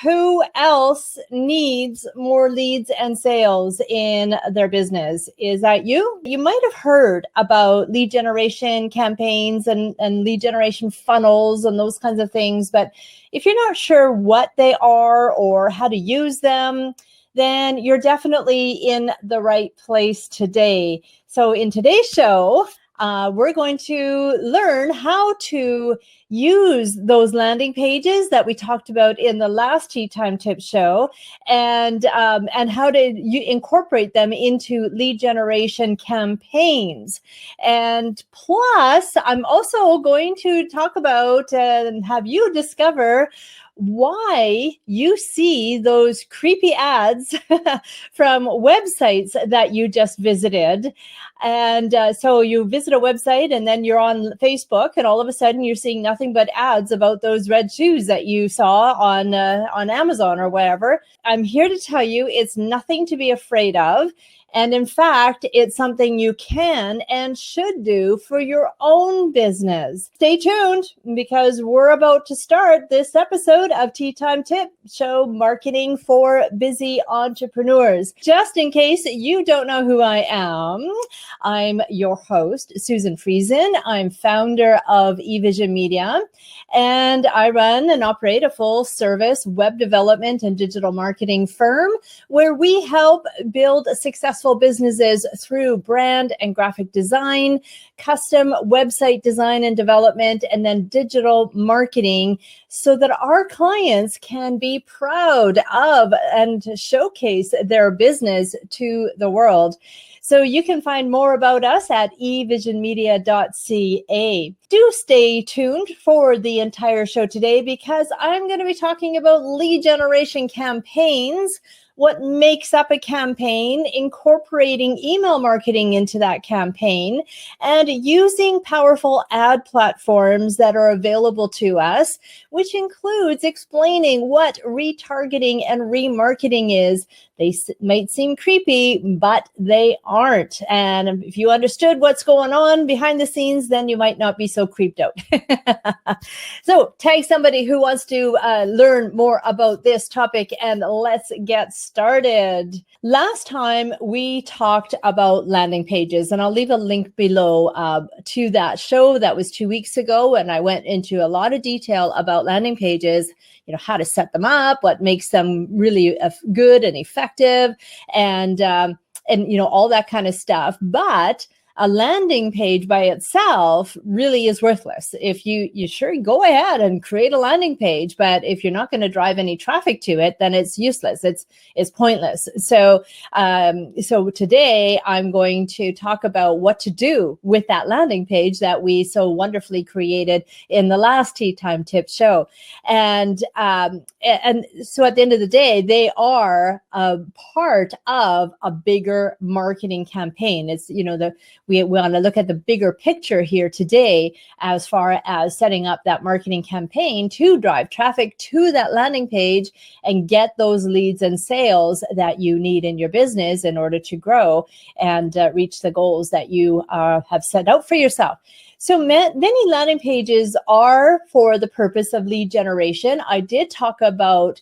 Who else needs more leads and sales in their business? Is that you? You might have heard about lead generation campaigns and lead generation funnels and those kinds of things. But if you're not sure what they are or how to use them, then you're definitely in the right place today. So in today's show, we're going to learn how to use those landing pages that we talked about in the last Tea Time Tips show, and how to incorporate them into lead generation campaigns. And plus, I'm also going to talk about and have you discover why you see those creepy ads from websites that you just visited. And so you visit a website and then you're on Facebook and all of a sudden you're seeing nothing but ads about those red shoes that you saw on Amazon or wherever. I'm here to tell you it's nothing to be afraid of. And in fact, it's something you can and should do for your own business. Stay tuned because we're about to start this episode of Tea Time Tip Show, Marketing for Busy Entrepreneurs. Just in case you don't know who I am, I'm your host, Susan Friesen. I'm founder of eVision Media, and I run and operate a full service web development and digital marketing firm where we help build successful businesses through brand and graphic design, custom website design and development, and then digital marketing so that our clients can be proud of and showcase their business to the world. So you can find more about us at evisionmedia.ca. Do stay tuned for the entire show today because I'm going to be talking about lead generation campaigns, what makes up a campaign, incorporating email marketing into that campaign, and using powerful ad platforms that are available to us, which includes explaining what retargeting and remarketing is. They might seem creepy, but they aren't. And if you understood what's going on behind the scenes, then you might not be so creeped out. So tag somebody who wants to learn more about this topic, and let's get started. Last time we talked about landing pages, and I'll leave a link below to that show. That was 2 weeks ago, and I went into a lot of detail about landing pages, how to set them up, what makes them really good and effective, and all that kind of stuff. But a landing page by itself really is worthless. If you sure go ahead and create a landing page, but if you're not going to drive any traffic to it, then it's useless. It's pointless. So today I'm going to talk about what to do with that landing page that we so wonderfully created in the last Tea Time Tips show. And so at the end of the day, they are a part of a bigger marketing campaign. It's, we want to look at the bigger picture here today as far as setting up that marketing campaign to drive traffic to that landing page and get those leads and sales that you need in your business in order to grow and reach the goals that you have set out for yourself. So many landing pages are for the purpose of lead generation. I did talk about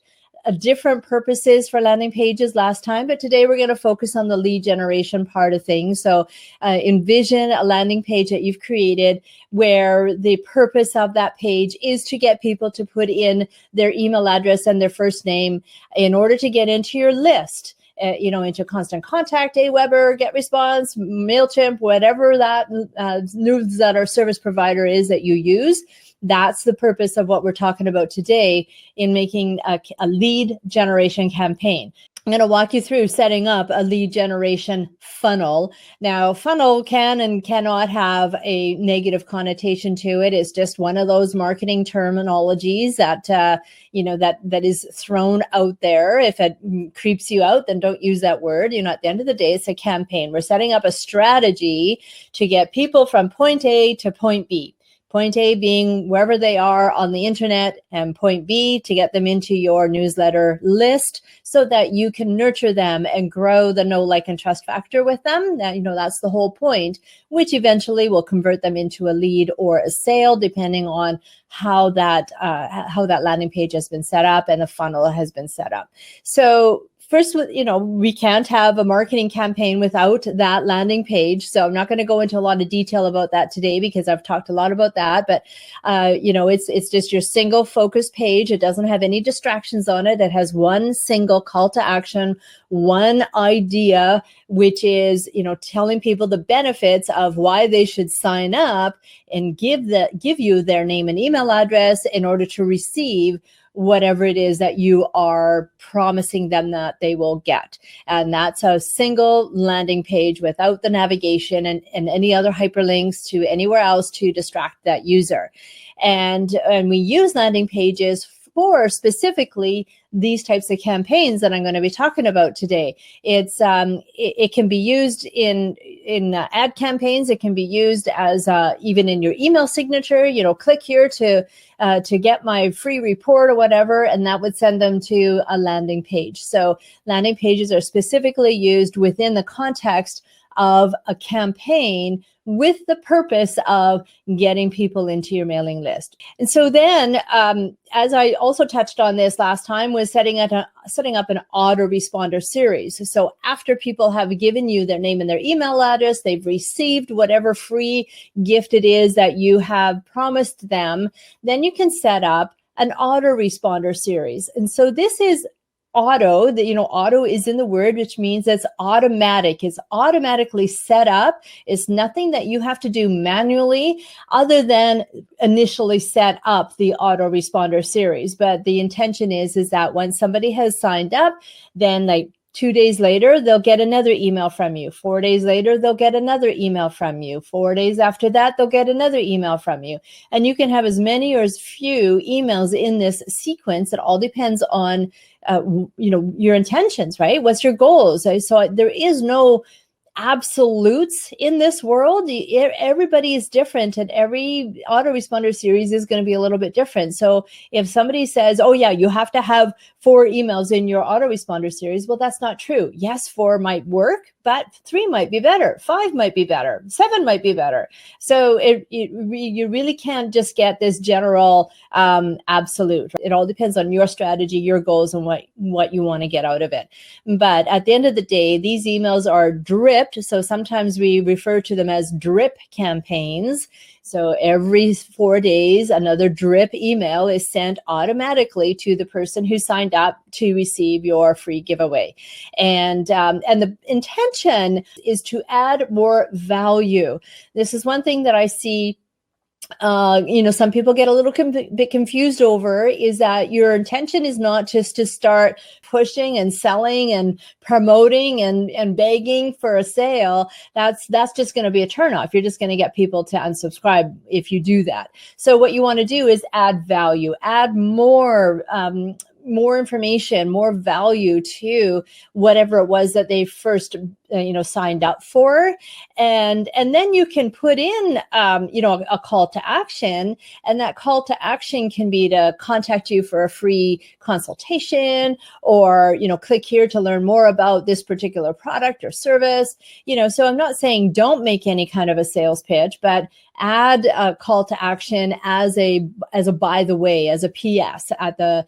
different purposes for landing pages last time, but today we're going to focus on the lead generation part of things. So envision a landing page that you've created where the purpose of that page is to get people to put in their email address and their first name in order to get into your list. Into Constant Contact, Aweber, GetResponse, MailChimp, whatever that newsletter service provider is that you use. That's the purpose of what we're talking about today in making a lead generation campaign. I'm going to walk you through setting up a lead generation funnel. Now, funnel can and cannot have a negative connotation to it. It's just one of those marketing terminologies that, that is thrown out there. If it creeps you out, then don't use that word. At the end of the day, it's a campaign. We're setting up a strategy to get people from point A to point B. Point A being wherever they are on the internet, and point B to get them into your newsletter list so that you can nurture them and grow the know, like, and trust factor with them. That, that's the whole point, which eventually will convert them into a lead or a sale, depending on how that landing page has been set up and a funnel has been set up. So first, we can't have a marketing campaign without that landing page. So I'm not going to go into a lot of detail about that today because I've talked a lot about that. But, it's just your single focus page. It doesn't have any distractions on it. It has one single call to action, one idea, which is, telling people the benefits of why they should sign up and give you their name and email address in order to receive whatever it is that you are promising them that they will get. And that's a single landing page without the navigation and any other hyperlinks to anywhere else to distract that user. And we use landing pages for specifically these types of campaigns that I'm going to be talking about today. It can be used in ad campaigns. It can be used as even in your email signature. Click here to get my free report or whatever, and that would send them to a landing page. So landing pages are specifically used within the context of a campaign with the purpose of getting people into your mailing list. And so then, as I also touched on this last time, was setting up an autoresponder series. So after people have given you their name and their email address, they've received whatever free gift it is that you have promised them, then you can set up an autoresponder series. And so this is auto, auto is in the word, which means it's automatic. It's automatically set up. It's nothing that you have to do manually other than initially set up the autoresponder series. But the intention is that when somebody has signed up, then 2 days later, they'll get another email from you. 4 days later, they'll get another email from you. 4 days after that, they'll get another email from you. And you can have as many or as few emails in this sequence. It all depends on your intentions, right? What's your goals? So there is no absolutes in this world. Everybody is different, and every autoresponder series is going to be a little bit different. So if somebody says, oh yeah, you have to have 4 emails in your autoresponder series, well, that's not true. Yes, 4 might work, but 3 might be better, 5 might be better, 7 might be better. So you really can't just get this general absolute. It all depends on your strategy, your goals, and what you want to get out of it. But at the end of the day, these emails are dripped. So sometimes we refer to them as drip campaigns. So every 4 days, another drip email is sent automatically to the person who signed up to receive your free giveaway. And the intention is to add more value. This is one thing that I see some people get a little bit confused over, is that your intention is not just to start pushing and selling and promoting and begging for a sale. That's just going to be a turnoff. You're just going to get people to unsubscribe if you do that. So what you want to do is add value, add more information, more value to whatever it was that they first signed up for, and then you can put in a call to action, and that call to action can be to contact you for a free consultation, or click here to learn more about this particular product or service. So I'm not saying don't make any kind of a sales pitch, but add a call to action as a by the way, as a PS at the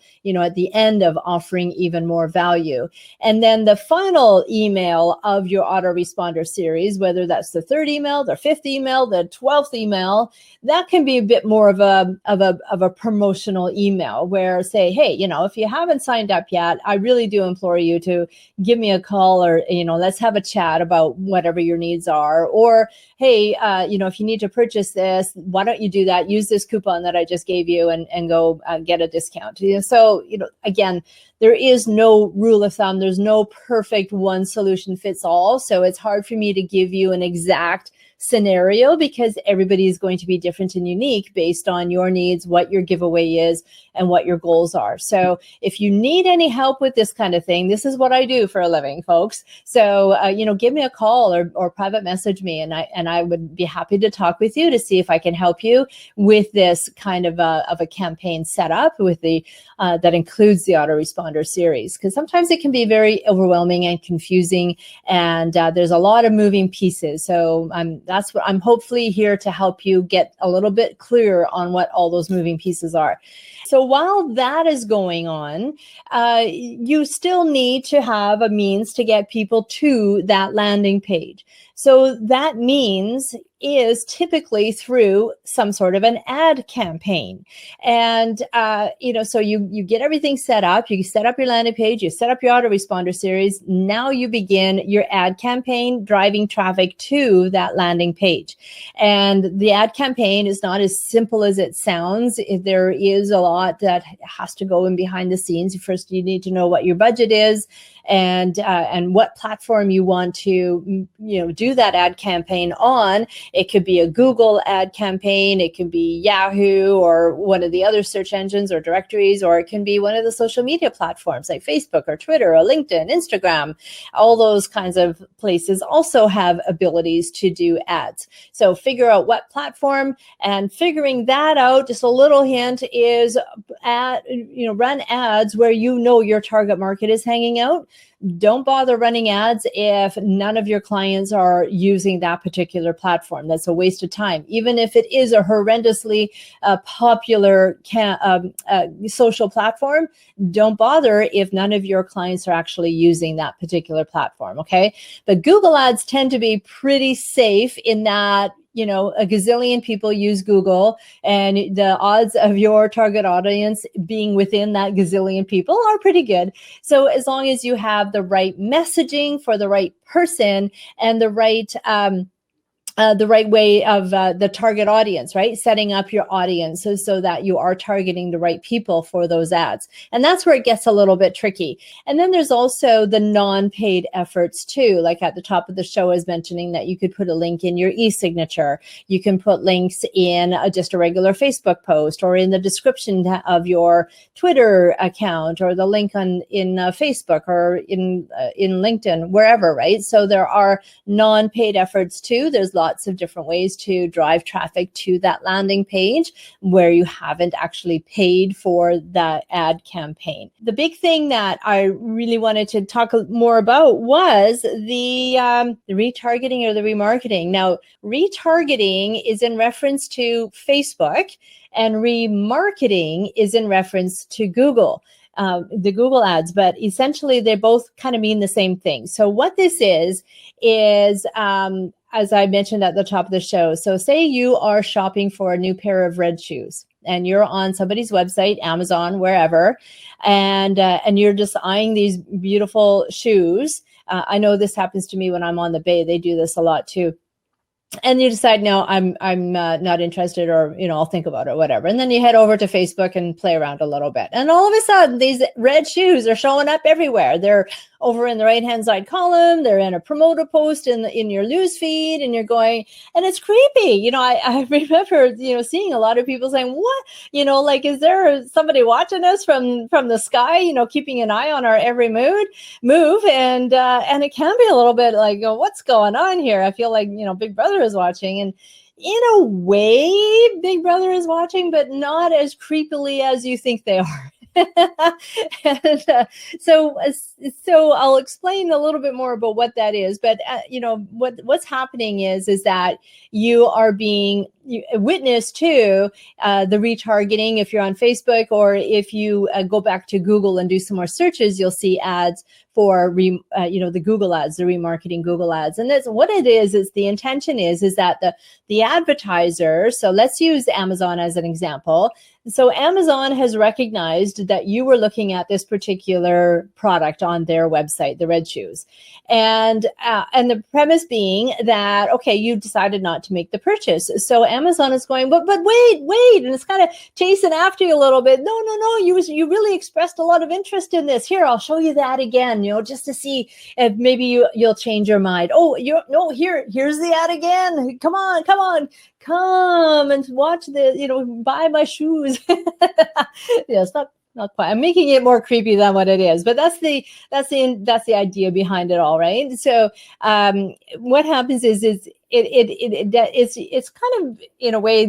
end of offering even more value. And then the final email of your autoresponder series, whether that's the 3rd email, the 5th email, the 12th email, that can be a bit more of a promotional email where say, hey, if you haven't signed up yet, I really do implore you to give me a call, or let's have a chat about whatever your needs are. Or hey, if you need to purchase this, why don't you do that? Use this coupon that I just gave you and go get a discount. So, again, there is no rule of thumb. There's no perfect one solution fits all. So it's hard for me to give you an exact scenario, because everybody is going to be different and unique based on your needs, what your giveaway is, and what your goals are. So if you need any help with this kind of thing, this is what I do for a living, folks. So, give me a call or private message me, and I would be happy to talk with you to see if I can help you with this kind of a campaign setup with the that includes the Autoresponder series, because sometimes it can be very overwhelming and confusing, and there's a lot of moving pieces. So that's what I'm hopefully here to help you get a little bit clearer on what all those moving pieces are. So while that is going on, you still need to have a means to get people to that landing page. So that means is typically through some sort of an ad campaign. And, so you get everything set up, you set up your landing page, you set up your autoresponder series. Now you begin your ad campaign driving traffic to that landing page. And the ad campaign is not as simple as it sounds. There is a lot that has to go in behind the scenes. First, you need to know what your budget is and what platform you want to, do that ad campaign on. It could be a Google ad campaign, it can be Yahoo or one of the other search engines or directories, or it can be one of the social media platforms like Facebook or Twitter or LinkedIn, Instagram. All those kinds of places also have abilities to do ads. So figure out what platform, and figuring that out, just a little hint is run ads where your target market is hanging out. Don't bother running ads if none of your clients are using that particular platform. That's a waste of time. Even if it is a horrendously popular social platform, don't bother if none of your clients are actually using that particular platform, okay? But Google ads tend to be pretty safe in that a gazillion people use Google, and the odds of your target audience being within that gazillion people are pretty good. So as long as you have the right messaging for the right person and the right way of the target audience, right? Setting up your audience so that you are targeting the right people for those ads. And that's where it gets a little bit tricky. And then there's also the non-paid efforts too. Like at the top of the show, I was mentioning that you could put a link in your e-signature. You can put links in just a regular Facebook post, or in the description of your Twitter account, or the link in Facebook, or in LinkedIn, wherever, right? So there are non-paid efforts too. There's lots of different ways to drive traffic to that landing page where you haven't actually paid for that ad campaign. The big thing that I really wanted to talk more about was the retargeting or the remarketing. Now, retargeting is in reference to Facebook, and remarketing is in reference to Google. The Google ads, but essentially they both kind of mean the same thing. So what this is as I mentioned at the top of the show, so say you are shopping for a new pair of red shoes, and you're on somebody's website, Amazon, wherever, and you're just eyeing these beautiful shoes. I know this happens to me when I'm on the Bay. They do this a lot too. And you decide, no, I'm not interested, or, I'll think about it, whatever. And then you head over to Facebook and play around a little bit. And all of a sudden, these red shoes are showing up everywhere. They're over in the right-hand side column. They're in a promoter post in your news feed, and you're going, and it's creepy. I remember, seeing a lot of people saying, what, is there somebody watching us from the sky, keeping an eye on our every move. And it can be a little bit like, what's going on here? I feel like, Big Brother is watching, and in a way Big Brother is watching, but not as creepily as you think they are. And, so I'll explain a little bit more about what that is. But what's happening is that you are being witness to the retargeting. If you're on Facebook, or if you go back to Google and do some more searches, you'll see ads for the Google ads, the remarketing Google ads. And that's what it is the intention is that the advertiser, so let's use Amazon as an example. So Amazon has recognized that you were looking at this particular product on their website, the red shoes, and the premise being that, okay, you decided not to make the purchase. So Amazon is going, but wait, and it's kind of chasing after you a little bit. No, you really expressed a lot of interest in this. Here, I'll show you that again, just to see if maybe you'll change your mind. Oh, here's the ad again. Come on, come and watch the, buy my shoes. It's not quite. I'm making it more creepy than what it is, but that's the idea behind it all, right? So what happens is it's kind of, in a way,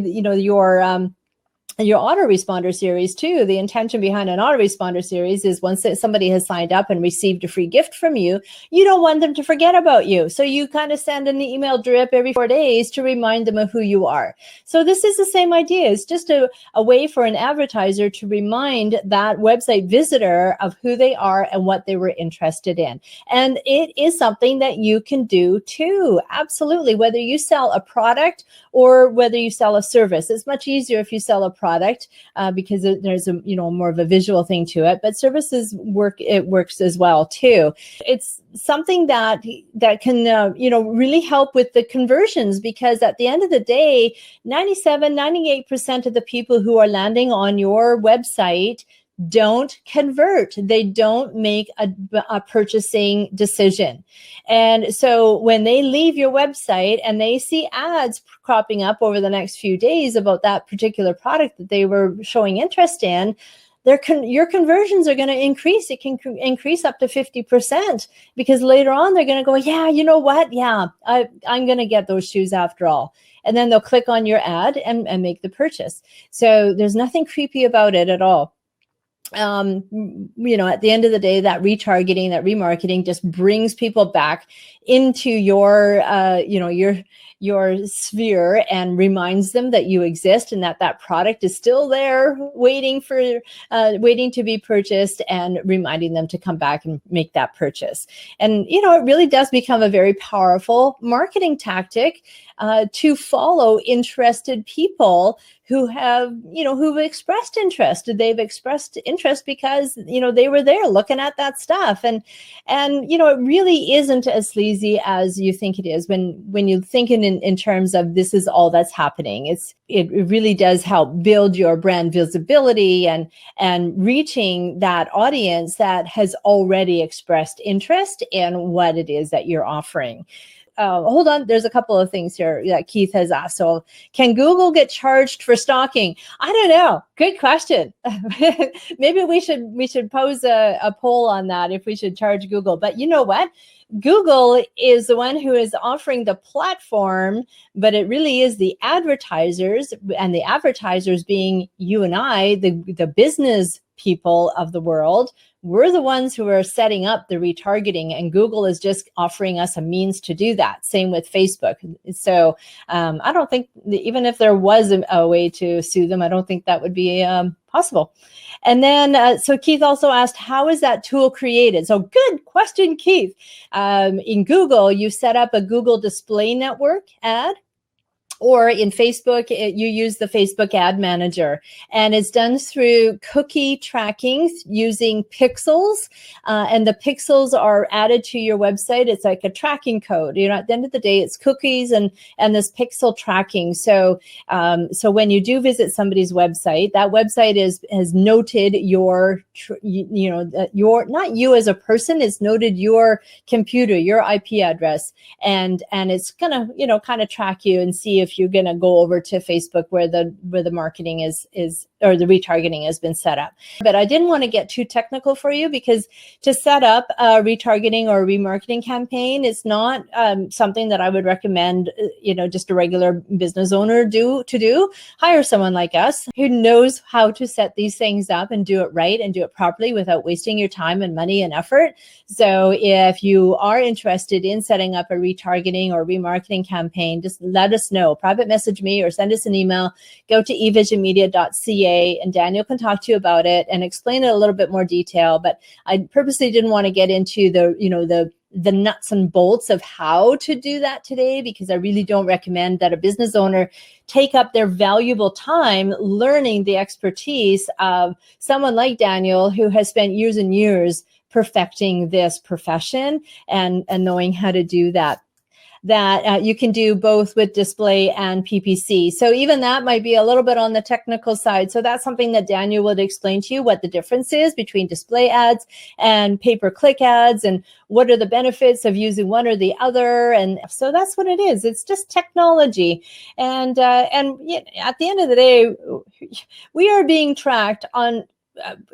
your autoresponder series too. The intention behind an autoresponder series is once somebody has signed up and received a free gift from you, you don't want them to forget about you. So you kind of send an email drip every 4 days to remind them of who you are. So this is the same idea. It's just a way for an advertiser to remind that website visitor of who they are and what they were interested in. And it is something that you can do too. Absolutely. Whether you sell a product or whether you sell a service, it's much easier if you sell a product because there's a more of a visual thing to it, but services works as well too. It's something that can really help with the conversions, because at the end of the day, 98% of the people who are landing on your website don't convert. They don't make a purchasing decision. And so when they leave your website and they see ads cropping up over the next few days about that particular product that they were showing interest in, your conversions are going to increase. It can increase up to 50%, because later on they're going to go, yeah, you know what? Yeah, I'm going to get those shoes after all. And then they'll click on your ad and make the purchase. So there's nothing creepy about it at all. At the end of the day, that retargeting, that remarketing just brings people back into your sphere and reminds them that you exist and that product is still there waiting to be purchased, and reminding them to come back and make that purchase. And, it really does become a very powerful marketing tactic to follow interested people who have, who've expressed interest. They've expressed interest because, they were there looking at that stuff. And it really isn't as sleazy as you think it is when you think in terms of this is all that's happening. It really does help build your brand visibility and reaching that audience that has already expressed interest in what it is that you're offering. Hold on, there's a couple of things here that Keith has asked. So, can Google get charged for stalking? I don't know. Good question. Maybe we should pose a poll on that, if we should charge Google. But you know what? Google is the one who is offering the platform, but it really is the advertisers, and the advertisers being you and I, the business people of the world. We're the ones who are setting up the retargeting, and Google is just offering us a means to do that. Same with Facebook. So I don't think, even if there was a way to sue them, I don't think that would be possible. And then, so Keith also asked, how is that tool created? So good question, Keith. In Google, you set up a Google Display Network ad. Or in Facebook, you use the Facebook Ad Manager, and it's done through cookie tracking using pixels, and the pixels are added to your website. It's like a tracking code. At the end of the day, it's cookies and this pixel tracking. So when you do visit somebody's website, that website has noted your not you as a person, it's noted your computer, your IP address, and it's gonna kind of track you and see if you're going to go over to Facebook where the marketing is or the retargeting has been set up. But I didn't want to get too technical for you, because to set up a retargeting or remarketing campaign is not something that I would recommend, just a regular business owner do. Hire someone like us who knows how to set these things up and do it right and do it properly without wasting your time and money and effort. So if you are interested in setting up a retargeting or remarketing campaign, just let us know. Private message me or send us an email. Go to eVisionmedia.ca and Daniel can talk to you about it and explain it a little bit more detail. But I purposely didn't want to get into the nuts and bolts of how to do that today, because I really don't recommend that a business owner take up their valuable time learning the expertise of someone like Daniel, who has spent years and years perfecting this profession and knowing how to do that. that you can do both with display and PPC. So even that might be a little bit on the technical side. So that's something that Daniel would explain to you, what the difference is between display ads and pay-per-click ads, and what are the benefits of using one or the other. And so that's what it is. It's just technology. And at the end of the day, we are being tracked on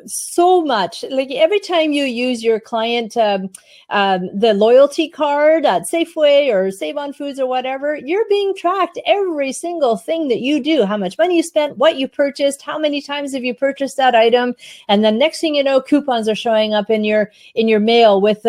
so much. Like every time you use your client, the loyalty card at Safeway or Save on Foods or whatever, you're being tracked every single thing that you do, how much money you spent, what you purchased, how many times have you purchased that item. And then next thing you know, coupons are showing up in your mail with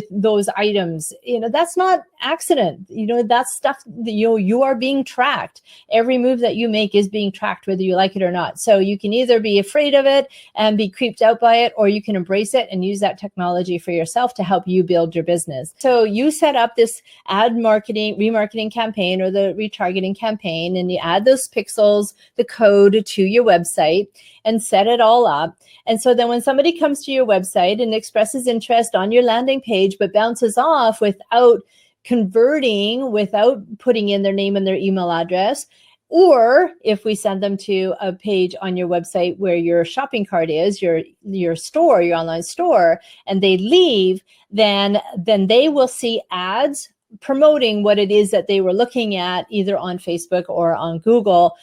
those items. That's not accident. That's stuff that you are being tracked. Every move that you make is being tracked, whether you like it or not. So you can either be afraid of it and be creeped out by it, or you can embrace it and use that technology for yourself to help you build your business. So you set up this remarketing campaign or the retargeting campaign, and you add those pixels, the code to your website and set it all up. And so then when somebody comes to your website and expresses interest on your landing page, but bounces off without converting, without putting in their name and their email address, or if we send them to a page on your website where your shopping cart is, your store, your online store, and they leave, then they will see ads promoting what it is that they were looking at, either on Facebook or on Google,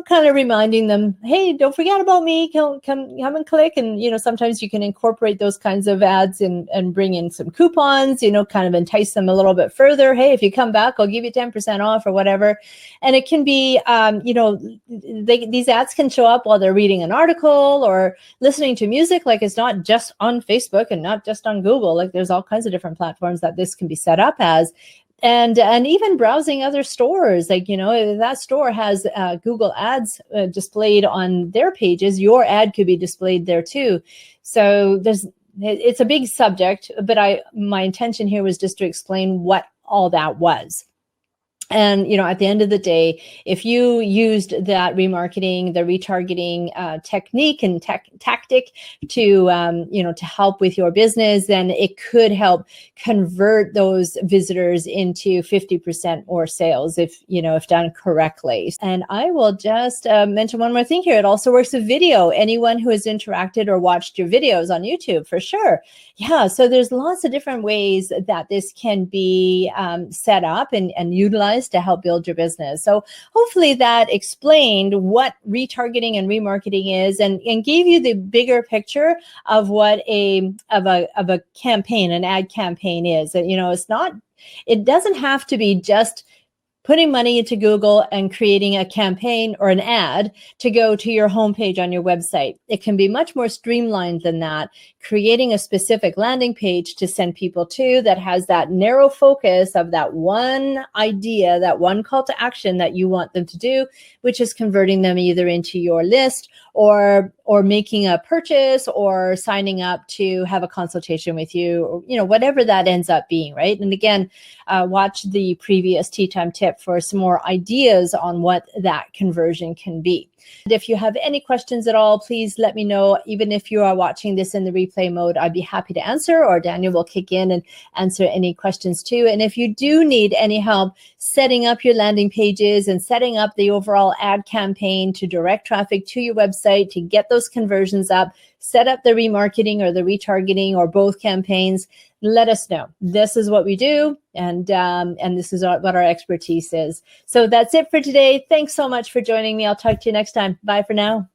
kind of reminding them, hey, don't forget about me, come and click. And, sometimes you can incorporate those kinds of ads and bring in some coupons, kind of entice them a little bit further. Hey, if you come back, I'll give you 10% off or whatever. And it can be, these ads can show up while they're reading an article or listening to music. Like, it's not just on Facebook and not just on Google. Like, there's all kinds of different platforms that this can be set up as. And even browsing other stores, like, if that store has Google ads displayed on their pages, your ad could be displayed there too. So it's a big subject, but my intention here was just to explain what all that was. And, at the end of the day, if you used that remarketing, the retargeting technique and tactic to, to help with your business, then it could help convert those visitors into 50% more sales if done correctly. And I will just mention one more thing here. It also works with video. Anyone who has interacted or watched your videos on YouTube, for sure. Yeah, so there's lots of different ways that this can be set up and utilized to help build your business. So hopefully that explained what retargeting and remarketing is, and gave you the bigger picture of what a campaign, an ad campaign is. And, it doesn't have to be just putting money into Google and creating a campaign or an ad to go to your homepage on your website. It can be much more streamlined than that, creating a specific landing page to send people to that has that narrow focus of that one idea, that one call to action that you want them to do, which is converting them either into your list or making a purchase or signing up to have a consultation with you, or, whatever that ends up being, right? And again, watch the previous Tea Time tip for some more ideas on what that conversion can be. And if you have any questions at all, please let me know. Even if you are watching this in the replay mode, I'd be happy to answer, or Daniel will kick in and answer any questions too. And if you do need any help setting up your landing pages and setting up the overall ad campaign to direct traffic to your website, to get those conversions up, set up the remarketing or the retargeting or both campaigns, let us know. This is what we do, and this is what our expertise is. So that's it for today. Thanks so much for joining me. I'll talk to you next time. Bye for now.